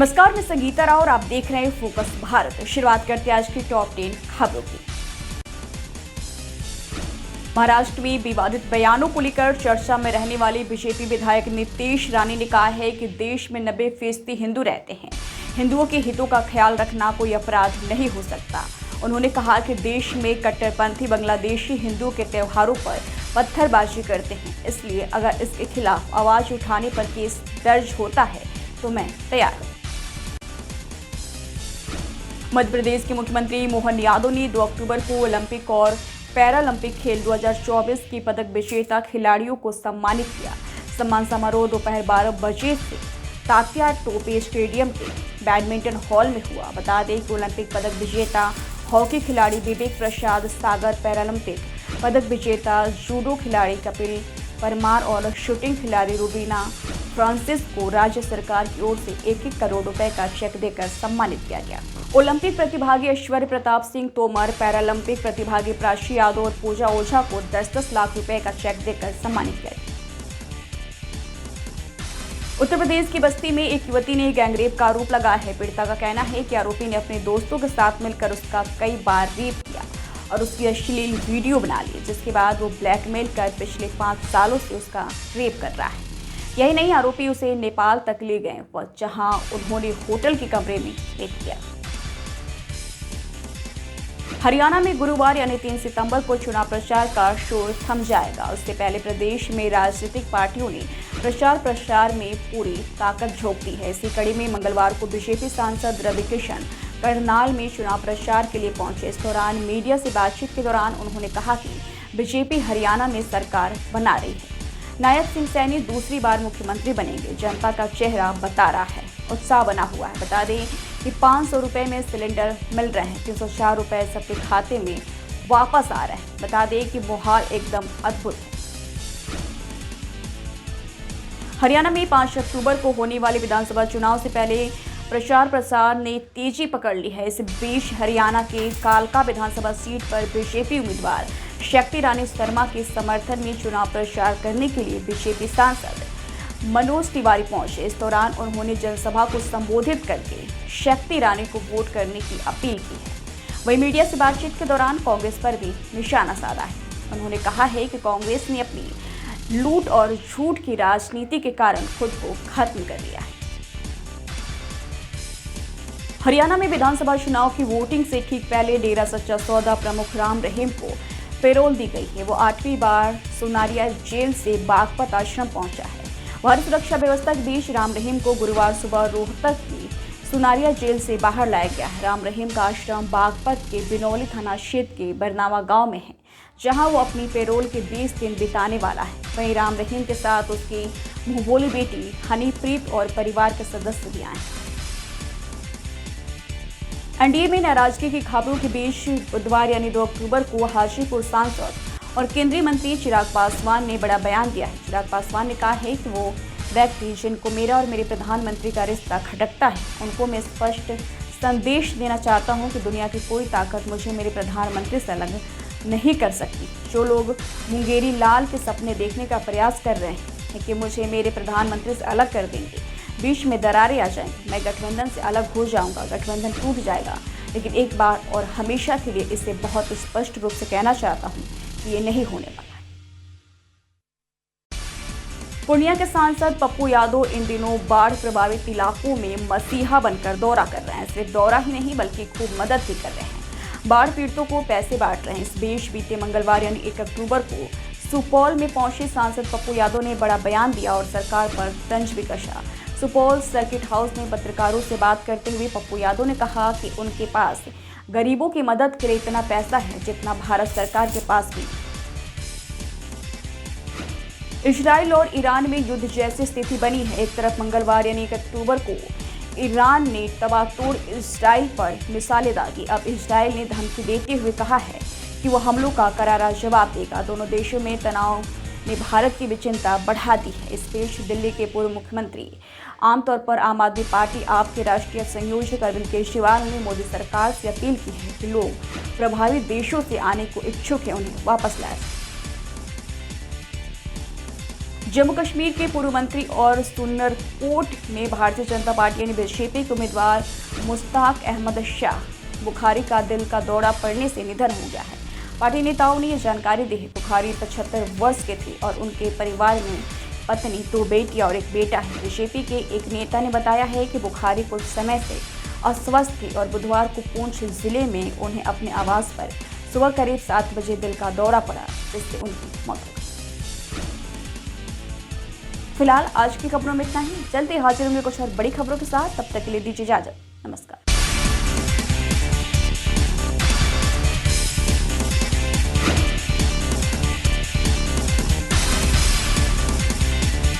नमस्कार, मैं संगीता राव और आप देख रहे हैं फोकस भारत। शुरुआत करते हैं आज की टॉप 10 खबरों की। महाराष्ट्र में विवादित बयानों को लेकर चर्चा में रहने वाली बीजेपी विधायक नितेश राणे ने कहा है कि देश में 90% हिंदू रहते हैं। हिंदुओं के हितों का ख्याल रखना कोई अपराध नहीं हो सकता। उन्होंने कहा कि देश में कट्टरपंथी बांग्लादेशी हिंदुओं के त्योहारों पर पत्थरबाजी करते हैं, इसलिए अगर इसके खिलाफ आवाज उठाने पर केस दर्ज होता है तो मैं तैयार हूँ। मध्य प्रदेश के मुख्यमंत्री मोहन यादव ने 2 अक्टूबर को ओलंपिक और पैरालंपिक खेल 2024 की पदक विजेता खिलाड़ियों को सम्मानित किया। सम्मान समारोह दोपहर 12 बजे से तात्या टोपे स्टेडियम के बैडमिंटन हॉल में हुआ। बता दें कि ओलंपिक पदक विजेता हॉकी खिलाड़ी विवेक प्रसाद सागर, पैरालंपिक पदक विजेता जूडो खिलाड़ी कपिल परमार और शूटिंग खिलाड़ी रुबीना फ्रांसिस को राज्य सरकार की ओर से 1-1 करोड़ रुपए का चेक देकर सम्मानित किया गया। ओलंपिक प्रतिभागी ऐश्वर्य प्रताप सिंह तोमर, पैरालंपिक प्रतिभागी प्राची यादव और पूजा ओझा को 10-10 लाख रुपए का चेक देकर सम्मानित किया गया। उत्तर प्रदेश की बस्ती में एक युवती ने गैंगरेप का आरोप लगाया है। पीड़िता का कहना है कि आरोपी ने अपने दोस्तों के साथ मिलकर उसका कई बार रेप किया और उसकी अश्लील वीडियो बना ली, जिसके बाद वो ब्लैकमेल कर पिछले 5 सालों से उसका रेप कर रहा है। यही नहीं, आरोपी उसे नेपाल तक ले गए, जहां उन्होंने होटल के कमरे में रेप किया। हरियाणा में गुरुवार यानी 3 सितंबर को चुनाव प्रचार का शोर थम जाएगा। उससे पहले प्रदेश में राजनीतिक पार्टियों ने प्रचार में पूरी ताकत झोंक दी है। इसी कड़ी में मंगलवार को बीजेपी सांसद रविकिशन करनाल में चुनाव प्रचार के लिए पहुंचे। इस दौरान मीडिया से बातचीत के दौरान उन्होंने कहा कि बीजेपी हरियाणा में सरकार बना रही है। नायब सिंह सैनी दूसरी बार मुख्यमंत्री बनेंगे। जनता का चेहरा बता रहा है, उत्साह बना हुआ है। बता दें कि 500 रुपए में सिलेंडर मिल रहे हैं, 304 रुपए सबके खाते में वापस आ रहे हैं। बता दें कि माहौल एकदम अद्भुत है। हरियाणा में 5 अक्टूबर को होने वाले विधानसभा चुनाव से पहले प्रचार ने तेजी पकड़ ली है। इस बीच हरियाणा के कालका विधानसभा सीट पर बीजेपी उम्मीदवार शक्ति रानी शर्मा के समर्थन में चुनाव प्रचार करने के लिए बीजेपी सांसद मनोज तिवारी पहुंचे। इस दौरान उन्होंने जनसभा को संबोधित करके शक्ति रानी को वोट करने की अपील की है। वहीं मीडिया से बातचीत के दौरान कांग्रेस पर भी निशाना साधा है। उन्होंने कहा है कि कांग्रेस ने अपनी लूट और झूठ की राजनीति के कारण खुद को खत्म कर लिया है। हरियाणा में विधानसभा चुनाव की वोटिंग से ठीक पहले डेरा सच्चा सौदा प्रमुख राम रहीम को पैरोल दी गई है। वो 8वीं बार सुनारिया जेल से बागपत आश्रम पहुंचा है। भारी सुरक्षा व्यवस्था के बीच राम रहीम को गुरुवार सुबह रोहतक की सुनारिया जेल से बाहर लाया गया है। राम रहीम का आश्रम बागपत के बिनौली थाना क्षेत्र के बरनावा गांव में है, जहां वो अपनी पैरोल के 20 दिन बिताने वाला है। वहीं राम रहीम के साथ उसकी मुंहबोली बेटी हनीप्रीत और परिवार के सदस्य भी आए हैं। एनडीए में नाराजगी की खबरों के बीच बुधवार यानी 2 अक्टूबर को हाजीपुर सांसद और केंद्रीय मंत्री चिराग पासवान ने बड़ा बयान दिया है। चिराग पासवान ने कहा है कि वो व्यक्ति जिनको मेरा और मेरे प्रधानमंत्री का रिश्ता खटकता है, उनको मैं स्पष्ट संदेश देना चाहता हूं कि दुनिया की कोई ताकत मुझे मेरे प्रधानमंत्री से अलग नहीं कर सकती। जो लोग मुंगेरी लाल के सपने देखने का प्रयास कर रहे हैं कि मुझे मेरे प्रधानमंत्री से अलग कर देंगे, बीच में दरारें आ जाएंगी, मैं गठबंधन से अलग हो जाऊंगा, गठबंधन टूट जाएगा, लेकिन एक बार और हमेशा के लिए इसे बहुत स्पष्ट रूप से कहना चाहता हूं कि ये नहीं होने वाला है। पूर्णिया के सांसद पप्पू यादव इन दिनों बाढ़ प्रभावित इलाकों में मसीहा बनकर दौरा कर रहे हैं। सिर्फ दौरा ही नहीं बल्कि खूब मदद भी कर रहे हैं। बाढ़ पीड़ितों को पैसे बांट रहे हैं। इस बीच बीते मंगलवार यानी 1 अक्टूबर को सुपौल में पहुंचे सांसद पप्पू यादव ने बड़ा बयान दिया और सरकार पर तंज भी कसा। सुपौल सर्किट हाउस में पत्रकारों से बात करते हुए पप्पू यादव ने कहा कि उनके पास गरीबों की मदद के लिए इतना पैसा है जितना भारत सरकार के पास भी। इजराइल और ईरान में युद्ध जैसी स्थिति बनी है। एक तरफ मंगलवार यानी 1 अक्टूबर को ईरान ने तबातोड़ इजराइल पर मिसाइलें दागी। अब इजराइल ने धमकी देते हुए कहा है कि वो हमलों का करारा जवाब देगा। दोनों देशों में तनाव ने भारत की भी चिंता बढ़ा दी है। इस बीच दिल्ली के पूर्व मुख्यमंत्री आमतौर पर आम आदमी पार्टी आप के राष्ट्रीय संयोजक अरविंद केजरीवाल ने मोदी सरकार से अपील की है कि लोग प्रभावित देशों से आने को इच्छुक हैं, उन्हें वापस लाया जाए। जम्मू कश्मीर के पूर्व मंत्री और सुनरकोट में भारतीय जनता पार्टी यानी बीजेपी के उम्मीदवार मुश्ताक अहमद शाह बुखारी का दिल का दौरा पड़ने से निधन हो गया है। पार्टी नेताओं ने यह जानकारी दी है। बुखारी 75 वर्ष के थे और उनके परिवार में पत्नी, 2 बेटियां और 1 बेटा है। बीजेपी के एक नेता ने बताया है कि बुखारी कुछ समय से अस्वस्थ थे और बुधवार को पुंछ जिले में उन्हें अपने आवास पर सुबह करीब 7 बजे दिल का दौरा पड़ा, जिससे उनकी मौत हो गई। फिलहाल आज की खबरों में इतना ही। जल्दी हाजिर होंगे कुछ और बड़ी खबरों के साथ। तब तक के लिए दीजिए इजाजत। नमस्कार।